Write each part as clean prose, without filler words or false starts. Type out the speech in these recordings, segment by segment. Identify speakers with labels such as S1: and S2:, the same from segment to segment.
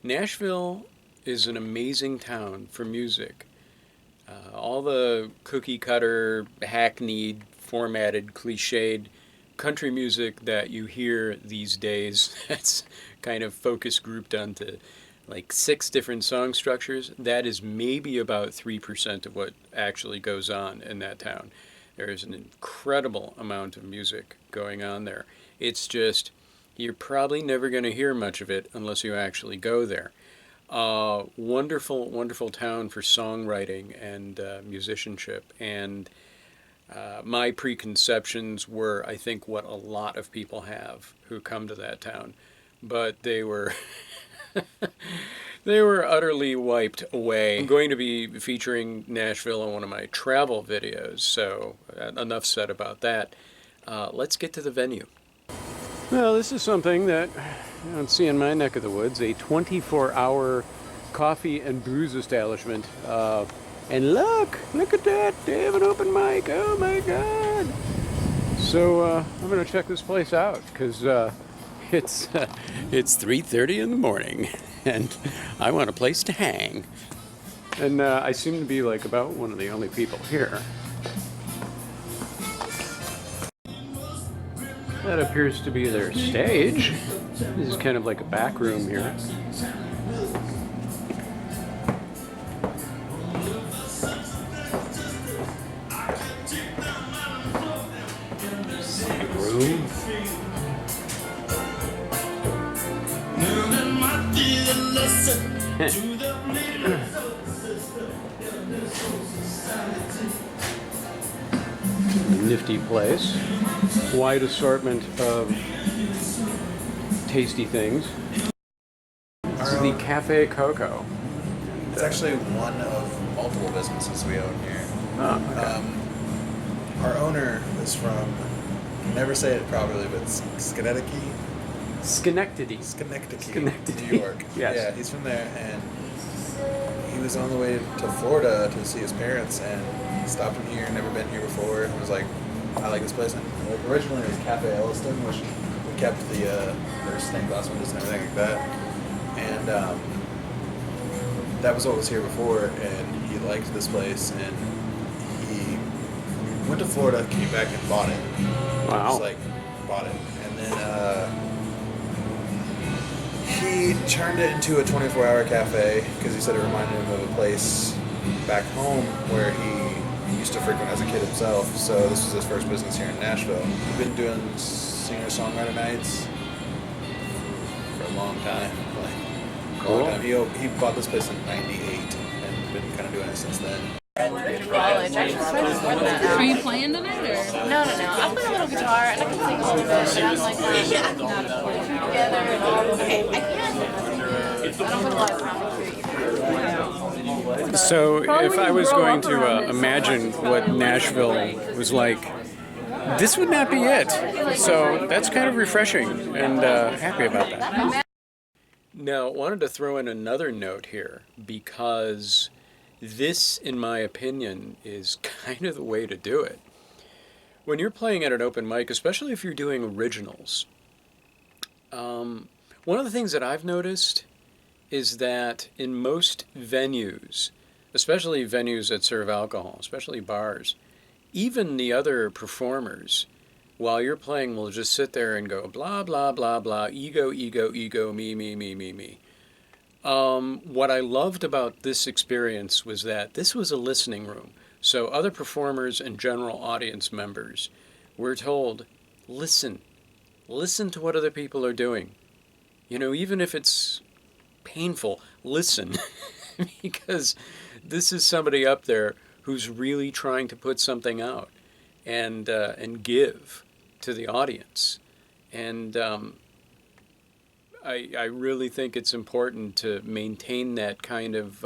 S1: Nashville is an amazing town for music. All the cookie cutter, hackneyed, formatted, cliched country music that you hear these days, that's kind of focus grouped onto like 6 different song structures, that is maybe about 3% of what actually goes on in that town. There is an incredible amount of music going on there. It's just, you're probably never going to hear much of it unless you actually go there. Wonderful, wonderful town for songwriting and musicianship. And my preconceptions were, I think, what a lot of people have who come to that town. But they were they were utterly wiped away. I'm going to be featuring Nashville in one of my travel videos, so enough said about that. Let's get to the venue. Well, this is something that you don't see in my neck of the woods, a 24-hour coffee and booze establishment. And look at that, they have an open mic, oh my God. So I'm gonna check this place out, because it's 3:30 in the morning, and I want a place to hang. And I seem to be like about one of the only people here. That appears to be their stage. This is kind of like a back room here. Big room. Nifty place. Wide assortment of tasty things. This is the Cafe Coco.
S2: It's actually one of multiple businesses we own here.
S1: Oh, okay.
S2: Our owner is from, I can never say it properly, but Schenectady, New York.
S1: Yes.
S2: Yeah, he's from there, and he was on the way to Florida to see his parents, and he stopped in here, never been here before, and was like, I like this place. And like, originally it was Cafe Elliston, which we kept their stained glass windows and everything like that. And that was what was here before, and he liked this place, and he went to Florida, came back and bought it.
S1: Wow.
S2: Just like bought it. And then he turned it into a 24-hour cafe because he said it reminded him of a place back home where he used to frequent as a kid himself. So this was his first business here in Nashville. He's been doing singer-songwriter nights for a long time.
S1: Cool.
S2: He bought this place in '98 and been kind of doing it since then.
S3: College. I just started more than that now.
S4: Are you playing tonight or?
S3: No. I play a little guitar and I can sing a little bit, but I'm like not putting two together and all. Okay, I can. I don't put a lot of time into it.
S1: So if I was going to imagine what Nashville was like, this would not be it. So that's kind of refreshing, and happy about that. Now, wanted to throw in another note here, because this, in my opinion, is kind of the way to do it. When you're playing at an open mic, especially if you're doing originals, one of the things that I've noticed is that in most venues, especially venues that serve alcohol, especially bars, even the other performers, while you're playing, will just sit there and go blah, blah, blah, blah, ego, ego, ego, me, me, me, me, me. What I loved about this experience was that this was a listening room. So other performers and general audience members were told, listen to what other people are doing. You know, even if it's painful, listen, because this is somebody up there who's really trying to put something out and give to the audience. And I really think it's important to maintain that kind of,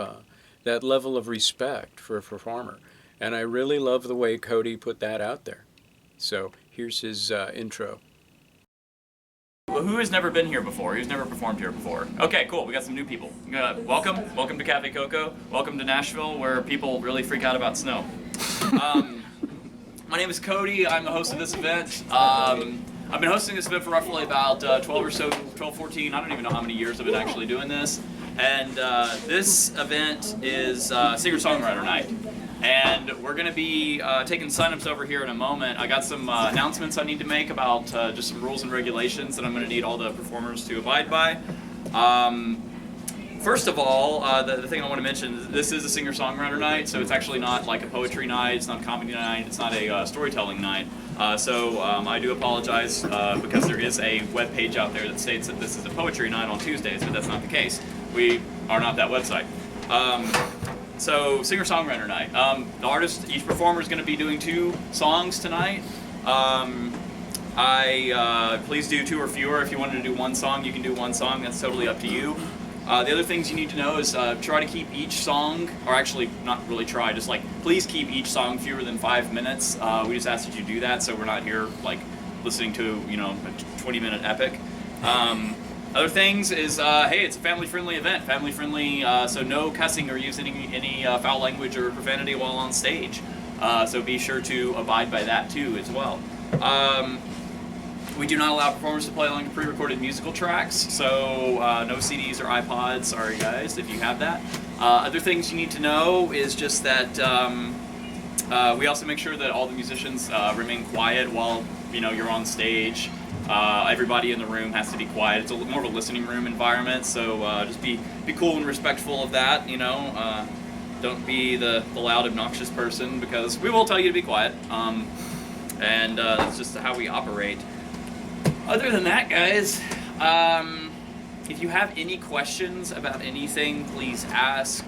S1: that level of respect for a performer. And I really love the way Cody put that out there. So here's his intro.
S5: Well, who has never been here before? Who's never performed here before? Okay, cool. We got some new people. Welcome to Cafe Coco. Welcome to Nashville, where people really freak out about snow. My name is Cody. I'm the host of this event. I've been hosting this event for roughly about 12 or so, 12, 14, I don't even know how many years I've been actually doing this. And this event is Singer-Songwriter Night. And we're going to be taking signups over here in a moment. I got some announcements I need to make about just some rules and regulations that I'm going to need all the performers to abide by. First of all, the thing I want to mention is this is a singer-songwriter night, so it's actually not like a poetry night, it's not a comedy night, it's not a storytelling night. So I do apologize because there is a web page out there that states that this is a poetry night on Tuesdays, but that's not the case. We are not that website. So singer-songwriter night. The artist, each performer is going to be doing 2 songs tonight. Please do 2 or fewer. If you wanted to do 1 song, you can do 1 song. That's totally up to you. The other things you need to know is try to keep each song, or actually not really try, just like please keep each song fewer than 5 minutes. We just ask that you do that so we're not here like listening to, you know, a 20-minute epic. Other things is, hey, it's a family-friendly event. Family-friendly, so no cussing or using any foul language or profanity while on stage. So be sure to abide by that too as well. We do not allow performers to play along pre-recorded musical tracks, so no CDs or iPods, sorry guys if you have that. Other things you need to know is just that we also make sure that all the musicians remain quiet while you're on stage. Everybody in the room has to be quiet. It's more of a listening room environment, so just be cool and respectful of that. Don't be the loud, obnoxious person because we will tell you to be quiet. And that's just how we operate. Other than that, guys, if you have any questions about anything, please ask.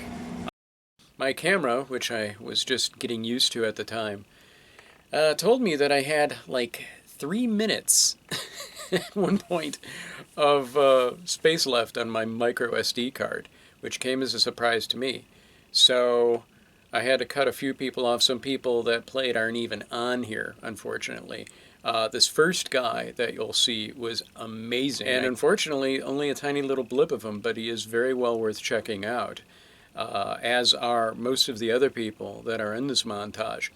S1: My camera, which I was just getting used to at the time, told me that I had like 3 minutes at one point of space left on my micro SD card, which came as a surprise to me. So I had to cut a few people off. Some people that played aren't even on here, unfortunately. This first guy that you'll see was amazing. And unfortunately, only a tiny little blip of him, but he is very well worth checking out, as are most of the other people that are in this montage.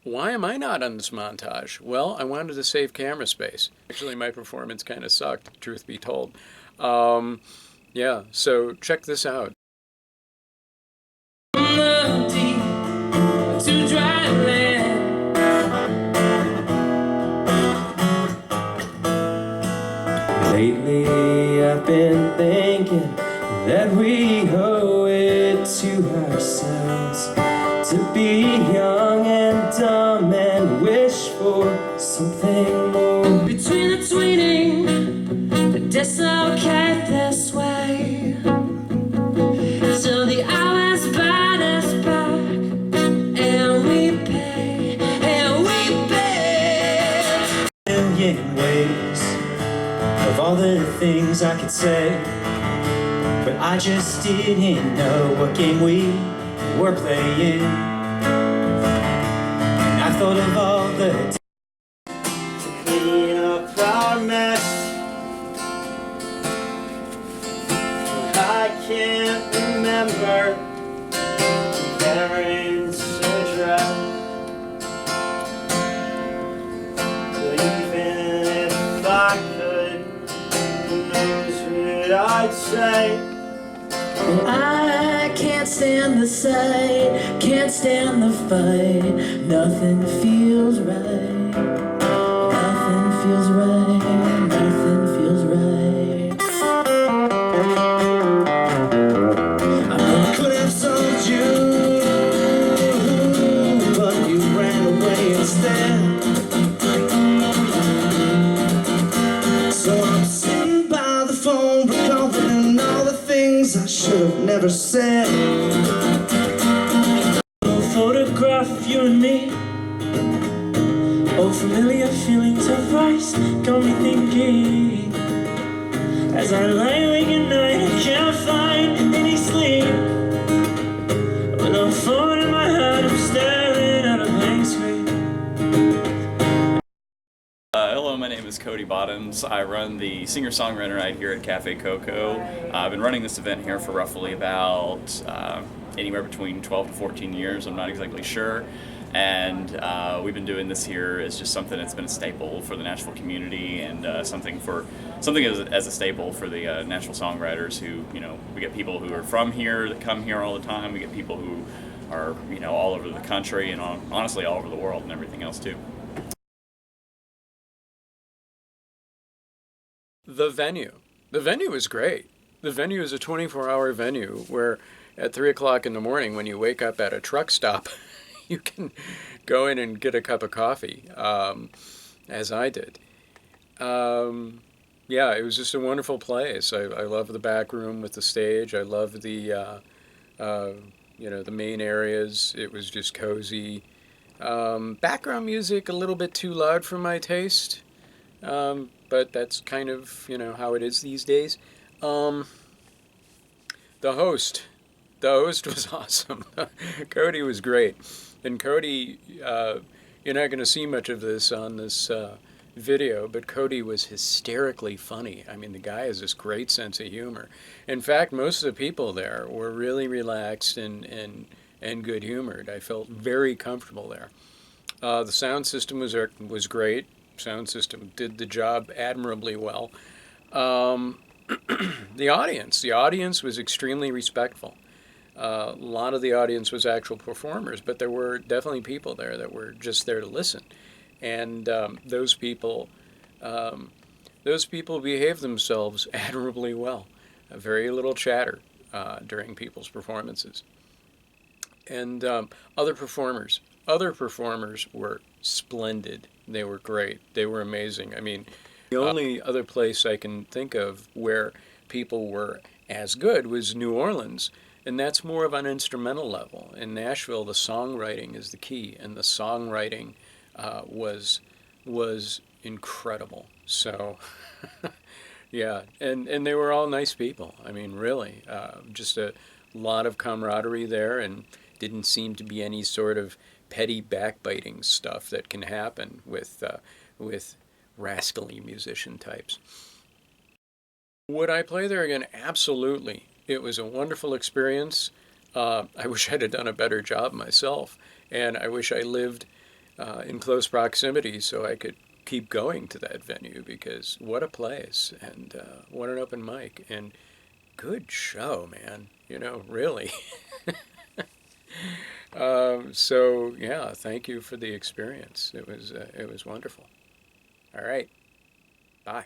S1: Why am I not on this montage? Well, I wanted to save camera space. Actually, my performance kind of sucked, truth be told. Yeah, so check this out.
S4: Lately I've been thinking that we owe it to ourselves to be young and dumb and wish for something more. Between the tweening, but dislocate this way. So the hours bite us back, and we pay, a million ways of all the things I could say, but I just didn't know what game we were playing. And I thought of all the to clean up our mess. I can't remember parents' address. But even if I could, who knows what I'd say. I can't stand the sight, can't stand the fight. Nothing feels right, nothing feels right, nothing feels right. I could have told you, but you ran away instead. So I'm sitting by the phone, recalling all the things I should have never said. A photograph of you and me, oh, familiar feelings of rice got me thinking. As I lie awake at night, I can't find any sleep. With a phone in my hand, I'm staring at a blank screen.
S5: Hello, my name is Cody Bottoms. I run the singer-songwriter night here at Cafe Coco. I've been running this event here for roughly about anywhere between 12 to 14 years. I'm not exactly sure. And we've been doing this here as just something that's been a staple for the Nashville community, and something as a staple for the Nashville songwriters. Who, we get people who are from here that come here all the time. We get people who are, all over the country and honestly all over the world and everything else too.
S1: The venue. The venue is great. The venue is a 24-hour venue where at 3 o'clock in the morning, when you wake up at a truck stop, you can go in and get a cup of coffee, as I did. Yeah, it was just a wonderful place. I love the back room with the stage. I love the the main areas. It was just cozy. Background music a little bit too loud for my taste, but that's kind of how it is these days. The host, the host was awesome. Cody was great, and Cody, you're not going to see much of this on this video, but Cody was hysterically funny. I mean, the guy has this great sense of humor. In fact, most of the people there were really relaxed and good humored. I felt very comfortable there. The sound system was great. Sound system did the job admirably well. The audience was extremely respectful. A lot of the audience was actual performers, but there were definitely people there that were just there to listen, and those people behaved themselves admirably well. Very little chatter during people's performances, and other performers were splendid. They were great. They were amazing. I mean, the only other place I can think of where people were as good was New Orleans, and that's more of an instrumental level. In Nashville, the songwriting is the key, and the songwriting was incredible. So, yeah, and they were all nice people. I mean, really, just a lot of camaraderie there, and didn't seem to be any sort of petty backbiting stuff that can happen with rascally musician types. Would I play there again? Absolutely. It was a wonderful experience. I wish I'd have done a better job myself, and I wish I lived in close proximity so I could keep going to that venue, because what a place, and what an open mic, and good show, man. Really. So yeah, thank you for the experience. It was wonderful. All right, bye.